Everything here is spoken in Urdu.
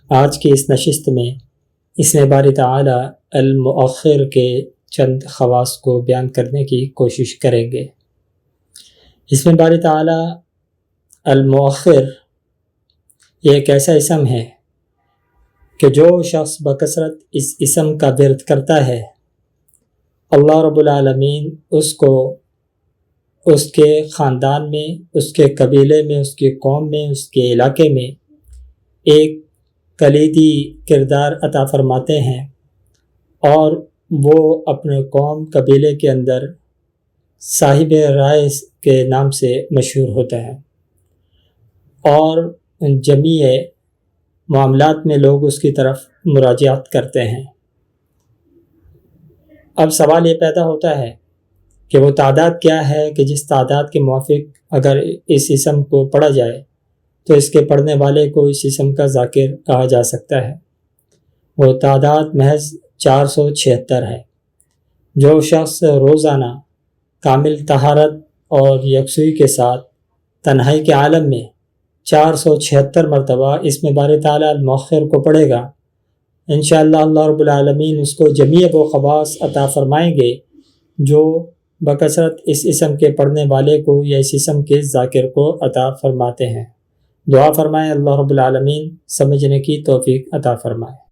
آج کی اس نشست میں اسم باری تعالی المؤخر کے چند خواص کو بیان کرنے کی کوشش کریں گے۔ اسم باری تعالی المؤخر یہ ایک ایسا اسم ہے کہ جو شخص بکثرت اس اسم کا ورد کرتا ہے، اللہ رب العالمین اس کو اس کے خاندان میں، اس کے قبیلے میں، اس کی قوم میں، اس کے علاقے میں ایک کلیدی کردار عطا فرماتے ہیں، اور وہ اپنے قوم قبیلے کے اندر صاحب رائے کے نام سے مشہور ہوتا ہے، اور جمیع معاملات میں لوگ اس کی طرف مراجعت کرتے ہیں۔ اب سوال یہ پیدا ہوتا ہے کہ وہ تعداد کیا ہے کہ جس تعداد کے موافق اگر اس اسم کو پڑھا جائے تو اس کے پڑھنے والے کو اس اسم کا ذاکر کہا جا سکتا ہے۔ وہ تعداد محض 476 ہے۔ جو شخص روزانہ کامل طہارت اور یکسوئی کے ساتھ تنہائی کے عالم میں 476 مرتبہ اسم باری تعالی المؤخر کو پڑھے گا، انشاءاللہ اللہ رب العالمین اس کو جمیع وہ خواص عطا فرمائیں گے جو بکثرت اس اسم کے پڑھنے والے کو یا اس اسم کے ذاکر کو عطا فرماتے ہیں۔ دعا فرمائیں اللہ رب العالمین سمجھنے کی توفیق عطا فرمائے۔